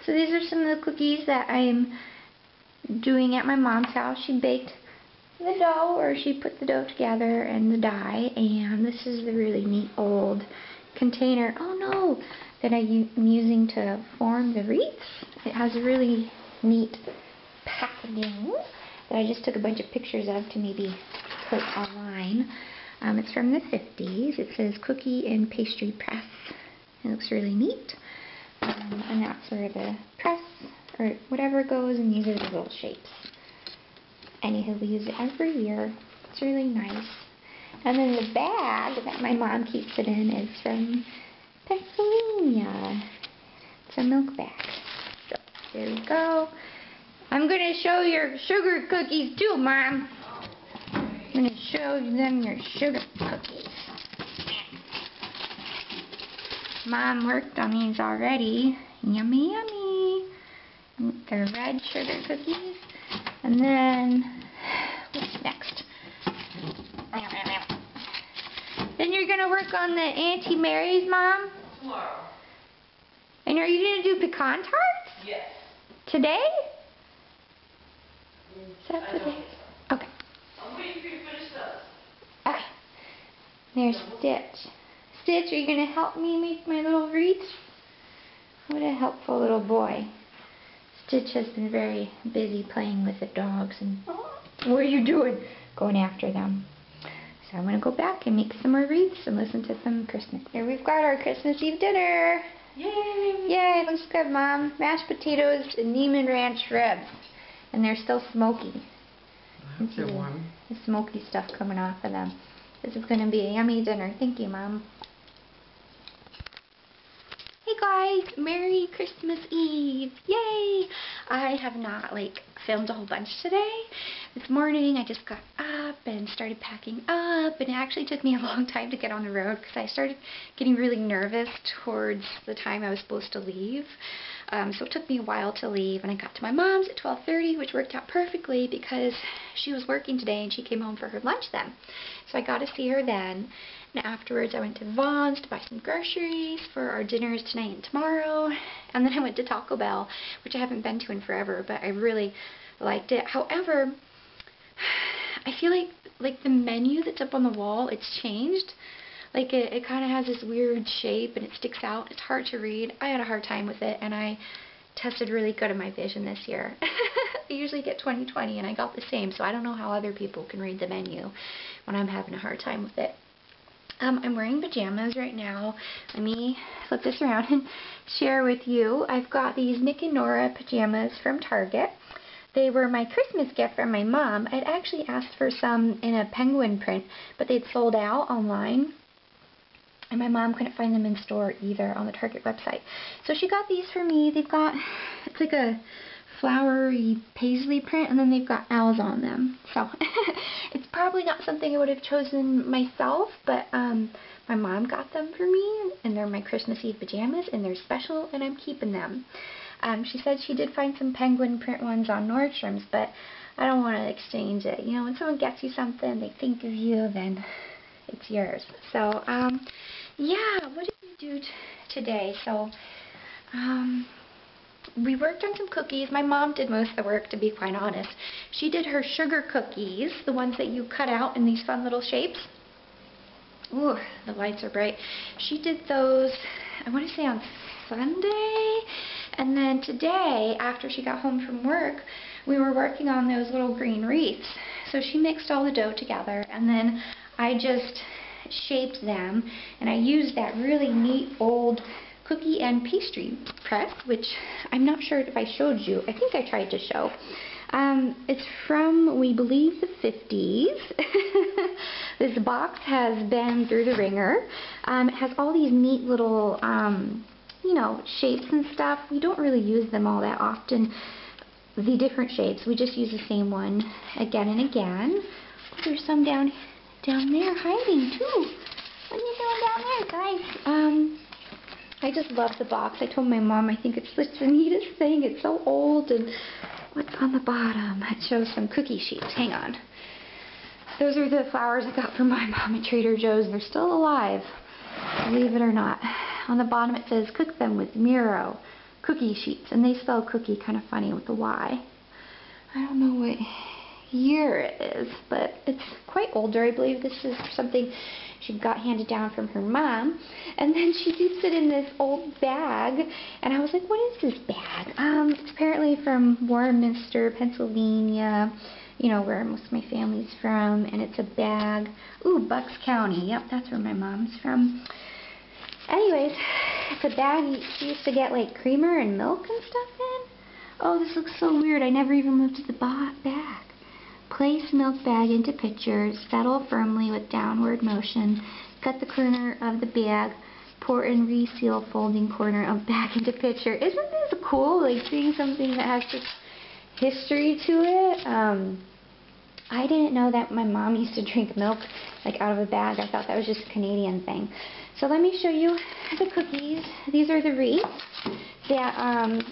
So these are some of the cookies that I'm doing at my mom's house. She baked the dough, or she put the dough together and the dye, and this is the really neat old container, oh no, that I'm using to form the wreaths. It has a really neat packaging that I just took a bunch of pictures of to maybe put online. It's from the 50s. It says Cookie and Pastry Press. It looks really neat. And that's where the press or whatever goes, and these are the little shapes. Anywho, we use it every year. It's really nice. And then the bag that my mom keeps it in is from Pennsylvania. It's a milk bag. So there we go. I'm going to show your sugar cookies too, Mom. I'm going to show them your sugar cookies. Mom worked on these already. Yummy, yummy. They're red sugar cookies. And then, what's next? Then you're going to work on the Auntie Mary's, Mom? Tomorrow. And are you going to do pecan tarts? Yes. Today? Is that today? Okay. I'm waiting for you to finish those. Okay. There's Stitch. Stitch, are you going to help me make my little wreaths? What a helpful little boy. Stitch has been very busy playing with the dogs. And what are you doing? Going after them. So I'm going to go back and make some more wreaths and listen to some Christmas. Here we've got our Christmas Eve dinner. Yay! Yay, looks good, Mom. Mashed potatoes and Neiman Ranch ribs. And they're still smoky. They're warm. The smoky stuff coming off of them. This is going to be a yummy dinner. Thank you, Mom. Hey guys, Merry Christmas Eve. Yay! I have not filmed a whole bunch today. This morning I just got up and started packing up, and it actually took me a long time to get on the road because I started getting really nervous towards the time I was supposed to leave. So it took me a while to leave, and I got to my mom's at 12:30, which worked out perfectly because she was working today and she came home for her lunch then. So I got to see her then. And afterwards I went to Vons to buy some groceries for our dinners tonight and tomorrow. And then I went to Taco Bell, which I haven't been to in forever, but I really liked it. However, I feel like the menu that's up on the wall, it's changed. It kind of has this weird shape and it sticks out. It's hard to read. I had a hard time with it, and I tested really good in my vision this year. I usually get 20/20 and I got the same, so I don't know how other people can read the menu when I'm having a hard time with it. I'm wearing pajamas right now. Let me flip this around and share with you. I've got these Nick and Nora pajamas from Target. They were my Christmas gift from my mom. I'd actually asked for some in a penguin print, but they'd sold out online. And my mom couldn't find them in store either on the Target website. So she got these for me. They've got, it's like a flowery paisley print, and then they've got owls on them. So it's probably not something I would have chosen myself, but my mom got them for me, and they're my Christmas Eve pajamas, and they're special, and I'm keeping them. She said she did find some penguin print ones on Nordstrom's, but I don't want to exchange it. You know, when someone gets you something, they think of you, then it's yours. So, yeah, what did we do today? So, we worked on some cookies. My mom did most of the work, to be quite honest. She did her sugar cookies, the ones that you cut out in these fun little shapes. Ooh, the lights are bright. She did those, I want to say on Sunday. And then today, after she got home from work, we were working on those little green wreaths. So she mixed all the dough together, and then I just shaped them, and I used that really neat old cookie and pastry press, which I'm not sure if I showed you. I think I tried to show. It's from, we believe, the 50s. This box has been through the ringer. It has all these neat little, you know, shapes and stuff. We don't really use them all that often, the different shapes. We just use the same one again and again. There's some down there hiding too. What are you doing down there, guys? I just love the box. I told my mom I think it's the neatest thing. It's so old. And what's on the bottom? It shows some cookie sheets. Hang on. Those are the flowers I got from my mom at Trader Joe's. They're still alive, believe it or not. On the bottom it says, cook them with Miro. cookie sheets, and they spell cookie kind of funny with the Y. I don't know what year it is, but it's quite older. I believe this is something she got handed down from her mom, and then she keeps it in this old bag, and I was like, what is this bag? It's apparently from Warminster, Pennsylvania, you know, where most of my family's from, and it's a bag. Ooh, Bucks County. Yep, that's where my mom's from. Anyways, it's a bag she used to get like creamer and milk and stuff in. Oh, this looks so weird. I never even looked at the bag. Place milk bag into pitcher, settle firmly with downward motion, cut the corner of the bag, pour and reseal folding corner of bag into pitcher. Isn't this cool, like seeing something that has such history to it? I didn't know that my mom used to drink milk like out of a bag. I thought that was just a Canadian thing. So let me show you the cookies. These are the wreaths that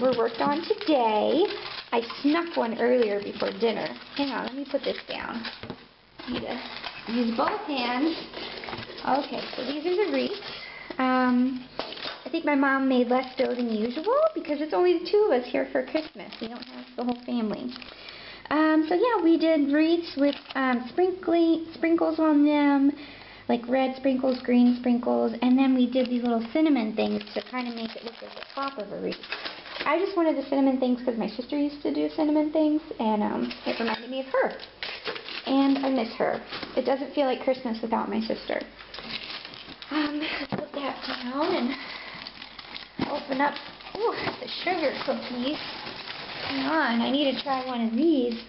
were worked on today. I snuck one earlier before dinner. Hang on, let me put this down. I need to use both hands. Okay, so these are the wreaths. I think my mom made less dough than usual because it's only the two of us here for Christmas. We don't have the whole family. So yeah, we did wreaths with sprinkles on them, like red sprinkles, green sprinkles, and then we did these little cinnamon things to kind of make it look like the top of a wreath. I just wanted the cinnamon things because my sister used to do cinnamon things, and it reminded me of her. And I miss her. It doesn't feel like Christmas without my sister. Let's put that down and open up the sugar cookies. Hang on, I need to try one of these.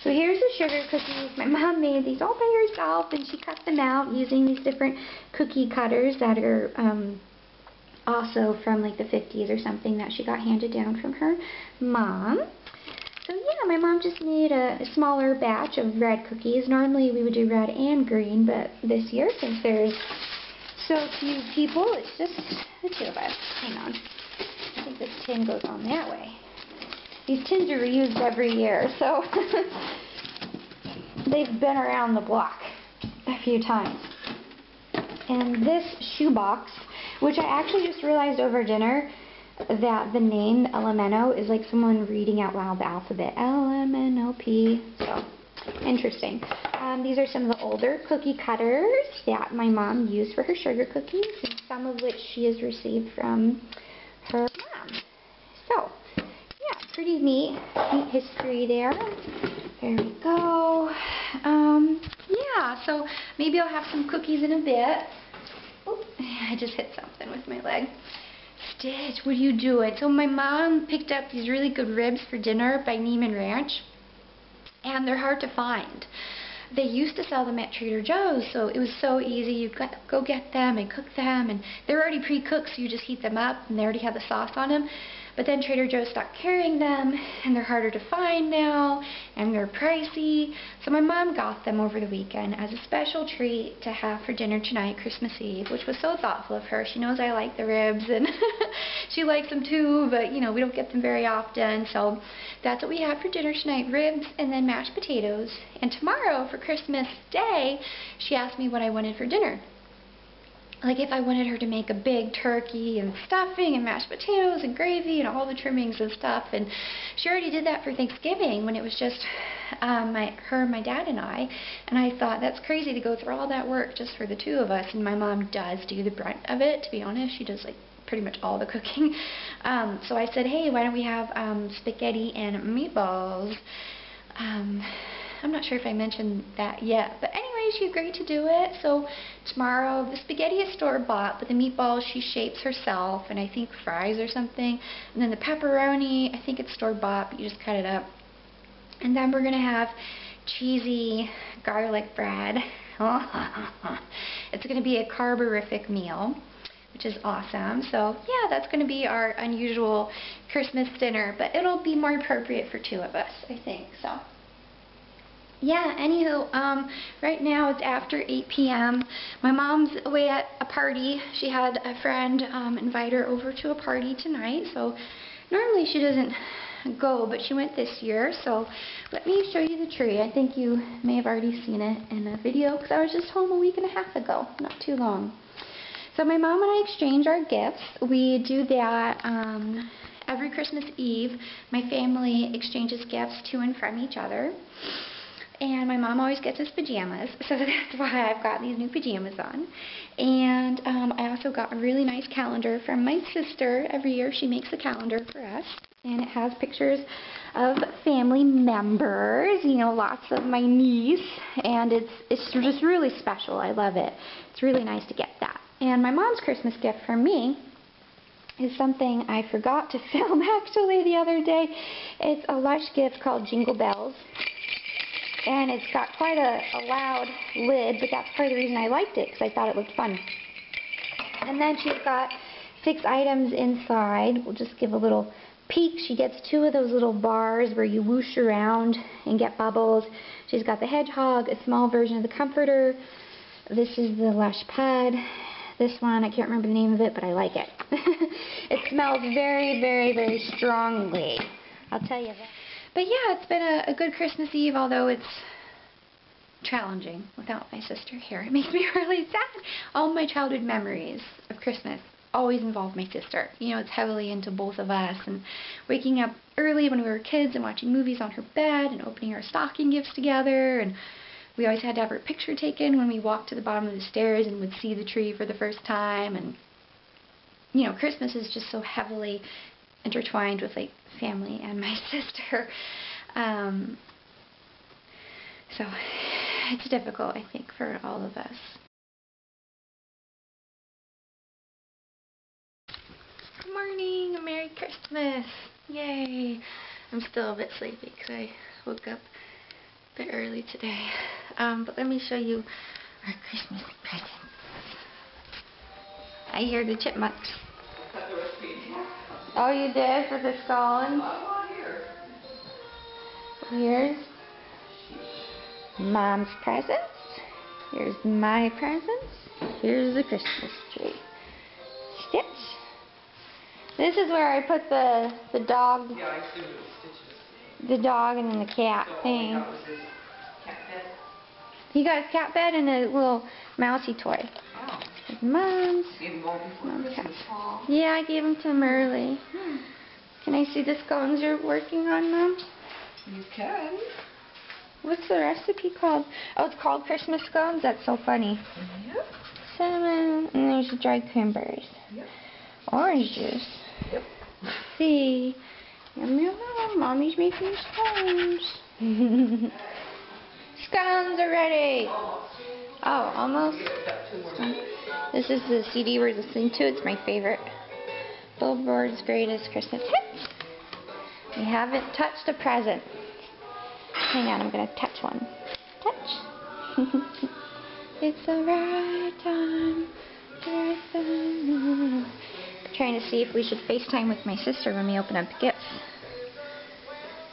So here's the sugar cookies. My mom made these all by herself, and she cut them out using these different cookie cutters that are also from like the 50s or something that she got handed down from her mom. So yeah, my mom just made a smaller batch of red cookies. Normally we would do red and green, but this year, since there's so few people, it's just the two of us. Hang on. I think this tin goes on that way. These tins are reused every year, so they've been around the block a few times. And this shoebox, which I actually just realized over dinner that the name Elemento is like someone reading out loud the alphabet. L-M-N-O-P. So, interesting. These are some of the older cookie cutters that my mom used for her sugar cookies, and some of which she has received from her mom. So, yeah, pretty neat history there. There we go. Yeah, so maybe I'll have some cookies in a bit. Oh, I just hit something with my leg. Stitch, what are you doing? So my mom picked up these really good ribs for dinner by Neiman Ranch, and they're hard to find. They used to sell them at Trader Joe's, so it was so easy. You go get them and cook them, and they're already pre-cooked, so you just heat them up, and they already have the sauce on them. But then Trader Joe's stopped carrying them, and they're harder to find now, and they're pricey. So my mom got them over the weekend as a special treat to have for dinner tonight, Christmas Eve, which was so thoughtful of her. She knows I like the ribs, and she likes them too, but you know, we don't get them very often. So that's what we have for dinner tonight, ribs and then mashed potatoes. And tomorrow, for Christmas Day, she asked me what I wanted for dinner. Like if I wanted her to make a big turkey and stuffing and mashed potatoes and gravy and all the trimmings and stuff. And she already did that for Thanksgiving when it was just her, my dad, and I. And I thought, that's crazy to go through all that work just for the two of us. And my mom does do the brunt of it, to be honest. She does like pretty much all the cooking. So I said, hey, why don't we have spaghetti and meatballs? I'm not sure if I mentioned that yet, but anyway, she agreed to do it. So tomorrow, the spaghetti is store-bought, but the meatballs she shapes herself, and I think fries or something. And then the pepperoni, I think it's store-bought, but you just cut it up. And then we're going to have cheesy garlic bread. It's going to be a carborific meal, which is awesome. So yeah, that's going to be our unusual Christmas dinner, but it'll be more appropriate for two of us, I think. So yeah, anywho, right now it's after 8 p.m. My mom's away at a party. She had a friend invite her over to a party tonight, so normally she doesn't go, but she went this year. So let me show you the tree. I think you may have already seen it in a video because I was just home a week and a half ago, not too long. So my mom and I exchange our gifts. We do that every Christmas Eve. My family exchanges gifts to and from each other. And my mom always gets us pajamas, so that's why I've got these new pajamas on. And I also got a really nice calendar from my sister. Every year she makes a calendar for us, and it has pictures of family members, you know, lots of my niece, and it's just really special. I love it. It's really nice to get that. And my mom's Christmas gift from me is something I forgot to film actually the other day. It's a Lush gift called Jingle Bells. And it's got quite a loud lid, but that's part of the reason I liked it, because I thought it looked fun. And then she's got 6 items inside. We'll just give a little peek. She gets 2 of those little bars where you whoosh around and get bubbles. She's got the hedgehog, a small version of the comforter. This is the Lush Pud. This one, I can't remember the name of it, but I like it. It smells very, very, very strongly. I'll tell you that. But yeah, it's been a good Christmas Eve, although it's challenging without my sister here. It makes me really sad. All my childhood memories of Christmas always involve my sister. You know, it's heavily into both of us, and waking up early when we were kids and watching movies on her bed and opening our stocking gifts together, and we always had to have her picture taken when we walked to the bottom of the stairs and would see the tree for the first time. And you know, Christmas is just so heavily intertwined with like family and my sister. So it's difficult, I think, for all of us. Good morning, Merry Christmas. Yay. I'm still a bit sleepy because I woke up a bit early today. But let me show you our Christmas presents. I hear the chipmunks. Oh, you did for the scones? Here's Mom's presents. Here's my presents. Here's the Christmas tree. Stitch. This is where I put the dog. Yeah, I see the stitches. The dog and then the cat thing. That was his cat bed? He got his cat bed and a little mousy toy. Oh. Mom's. Yeah, I gave them to him early. Can I see the scones you're working on, Mom? You can. What's the recipe called? Oh, it's called Christmas scones? That's so funny. Yep. Cinnamon, and there's the dried cranberries. Yep. Orange juice. Yep. Let's see. Yum, yum, yum. Mommy's making scones. Scones are ready. Oh, almost. This is the CD we're listening to. It's my favorite. Billboard's Greatest Christmas Hits. We haven't touched a present. Hang on, I'm going to touch one. Touch. It's the right time. I'm trying to see if we should FaceTime with my sister when we open up gifts.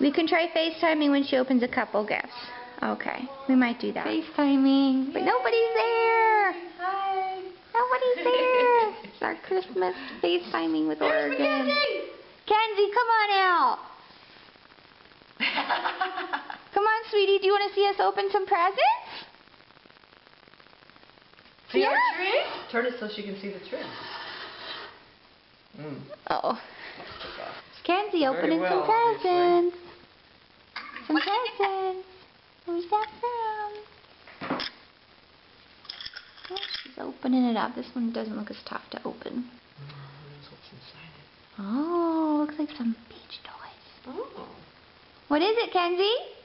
We can try FaceTiming when she opens a couple gifts. Okay, we might do that. FaceTiming. But nobody's there. Hi. Nobody's there. It's our Christmas FaceTiming with Oregon. Kenzie, come on out. Come on, sweetie. Do you want to see us open some presents? See our tree? Turn it so she can see the tree. Oh. Kenzie opening well, some presents. Some presents. Who's that from? Oh, she's opening it up. This one doesn't look as tough to open. Oh, looks like some beach toys. Oh. What is it, Kenzie?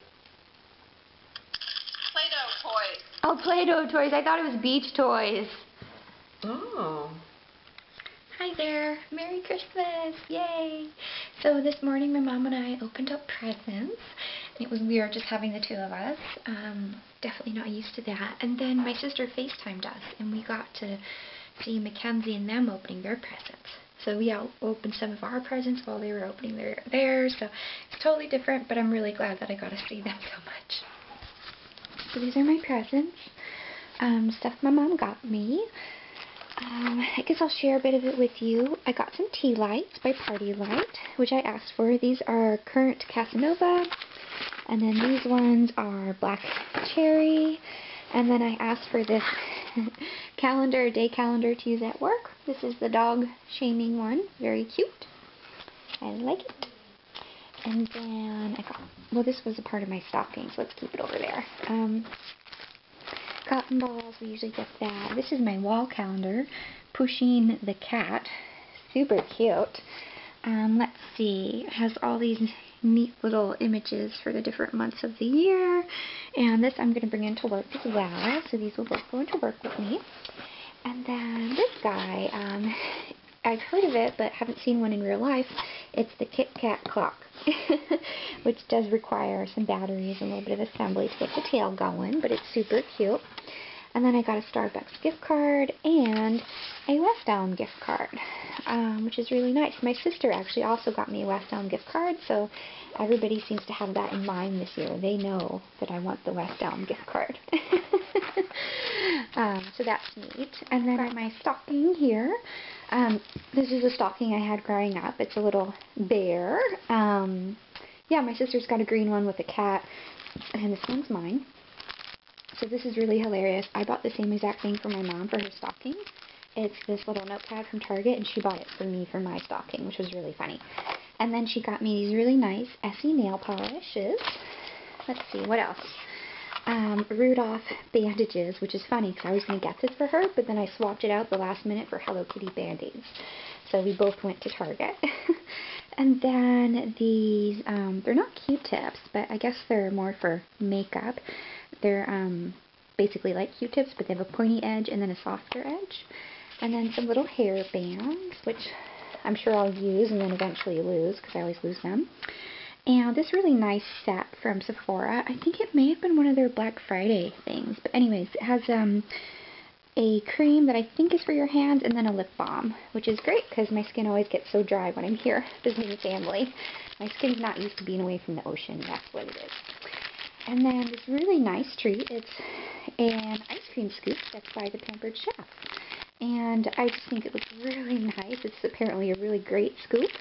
Play-Doh toys. Oh, Play-Doh toys. I thought it was beach toys. Oh. Hi there. Merry Christmas. Yay. So this morning my mom and I opened up presents. It was weird just having the two of us. Definitely not used to that. And then my sister FaceTimed us and we got to see Mackenzie and them opening their presents. So we opened some of our presents while they were opening theirs. So it's totally different, but I'm really glad that I got to see them so much. So these are my presents. Stuff my mom got me. I guess I'll share a bit of it with you. I got some tea lights by Party Light, which I asked for. These are Current Casanova, and then these ones are Black Cherry, and then I asked for this calendar, day calendar to use at work. This is the dog shaming one. Very cute. I like it. And then I got, well, this was a part of my stocking, so let's keep it over there. Cotton balls, we usually get that. This is my wall calendar, Pushing the cat. Super cute. Let's see, it has all these neat little images for the different months of the year. And this I'm going to bring into work as well, so these will both go into work with me. And then this guy, I've heard of it, but haven't seen one in real life. It's the Kit Kat clock, which does require some batteries and a little bit of assembly to get the tail going, but it's super cute. And then I got a Starbucks gift card and a West Elm gift card, which is really nice. My sister actually also got me a West Elm gift card, so everybody seems to have that in mind this year. They know that I want the West Elm gift card. So that's neat. And then I got my stocking here. This is a stocking I had growing up. It's a little bear. Yeah, my sister's got a green one with a cat, and this one's mine. So this is really hilarious. I bought the same exact thing for my mom for her stocking. It's this little notepad from Target, and she bought it for me for my stocking, which was really funny. And then she got me these really nice Essie nail polishes. Let's see, what else? Rudolph bandages, which is funny because I was going to get this for her, but then I swapped it out the last minute for Hello Kitty Band-Aids. So we both went to Target. And then these, they're not Q-tips, but I guess they're more for makeup. They're basically like Q-tips, but they have a pointy edge and then a softer edge. And then some little hair bands, which I'm sure I'll use and then eventually lose, because I always lose them. And this really nice set from Sephora. I think it may have been one of their Black Friday things. But anyways, it has a cream that I think is for your hands and then a lip balm, which is great because my skin always gets so dry when I'm here visiting family. My skin's not used to being away from the ocean. That's what it is. And then this really nice treat. It's an ice cream scoop that's by the Pampered Chef. And I just think it looks really nice. It's apparently a really great scoop.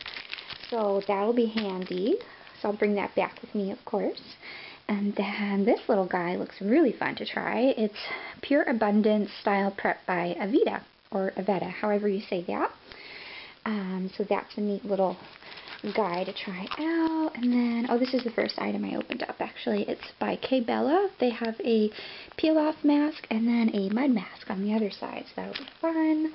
So that'll be handy. So I'll bring that back with me, of course. And then this little guy looks really fun to try. It's Pure Abundance Style Prep by Aveda, or Aveda, however you say that. So that's a neat little guy to try out. And then, oh, this is the first item I opened up, actually. It's by K-Bella. They have a peel-off mask and then a mud mask on the other side, so that'll be fun.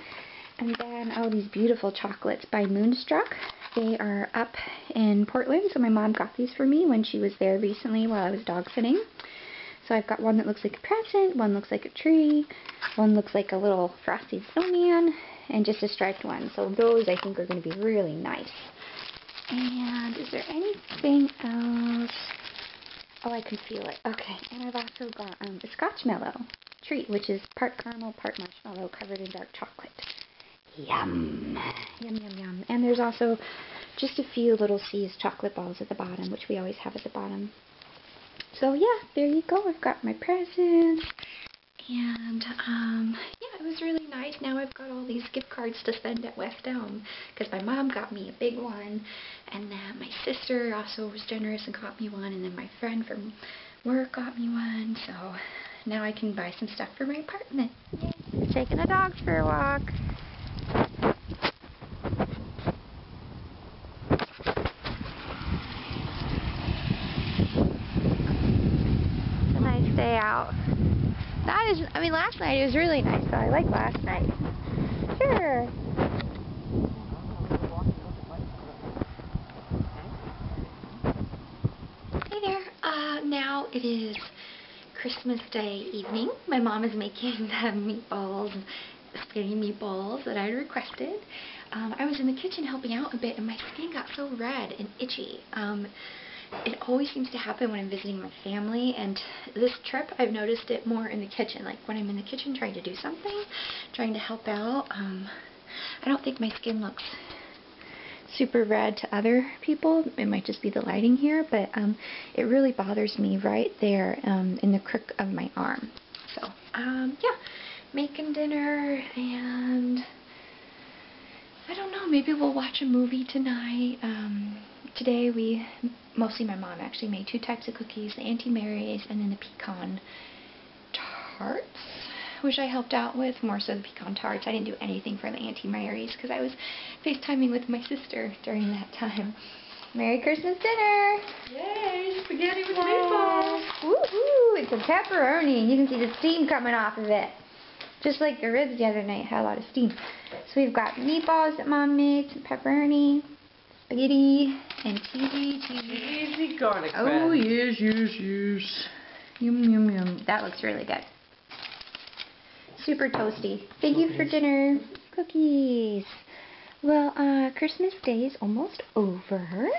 And then, oh, these beautiful chocolates by Moonstruck. They are up in Portland, so my mom got these for me when she was there recently while I was dog sitting. So I've got one that looks like a present, one looks like a tree, one looks like a little frosty snowman, and just a striped one. So those I think are going to be really nice. And is there anything else? Oh, I can feel it. Okay, and I've also got a Scotchmallow treat, which is part caramel, part marshmallow, covered in dark chocolate. Yum! Yum, yum, yum. And there's also just a few little C's chocolate balls at the bottom, which we always have at the bottom. So yeah, there you go. I've got my presents. And, yeah, it was really nice. Now I've got all these gift cards to spend at West Elm, because my mom got me a big one, and then my sister also was generous and got me one, and then my friend from work got me one, so now I can buy some stuff for my apartment. Yay. Taking the dogs for a walk. It's a nice day out. That is, I mean, last night it was really nice, though. I like last night. Sure. Hey there. Now it is Christmas Day evening. My mom is making the meatballs, spaghetti meatballs that I requested. I was in the kitchen helping out a bit, and my skin got so red and itchy. It always seems to happen when I'm visiting my family, and this trip I've noticed it more in the kitchen. Like when I'm in the kitchen trying to do something, trying to help out, I don't think my skin looks super red to other people. It might just be the lighting here, but it really bothers me right there in the crook of my arm. So, yeah, making dinner, and I don't know, maybe we'll watch a movie tonight. Today mostly my mom actually made two types of cookies, the Auntie Mary's and then the pecan tarts. which I helped out with, more so the pecan tarts. I didn't do anything for the Auntie Mary's because I was FaceTiming with my sister during that time. Merry Christmas dinner! Yay, spaghetti with meatballs. Woohoo! It's a pepperoni. You can see the steam coming off of it. Just like the ribs the other night had a lot of steam. So we've got meatballs that Mom made, some pepperoni, spaghetti, and cheesy garlic bread. Oh, yes. Yum, yum, yum. That looks really good. Super toasty. Thank you for dinner. Cookies. Well, Christmas Day is almost over.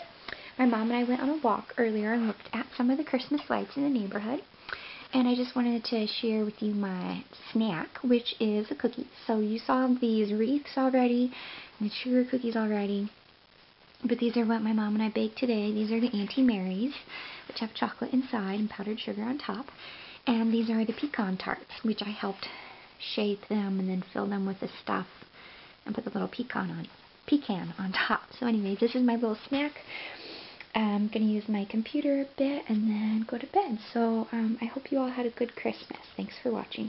My mom and I went on a walk earlier and looked at some of the Christmas lights in the neighborhood. And I just wanted to share with you my snack, which is a cookie. So you saw these wreaths already, and the sugar cookies already. But these are what my mom and I baked today. These are the Auntie Mary's, which have chocolate inside and powdered sugar on top. And these are the pecan tarts, which I helped shape them and then fill them with the stuff and put the little pecan on top. So anyways, this is my little snack. I'm going to use my computer a bit and then go to bed. So I hope you all had a good Christmas. Thanks for watching.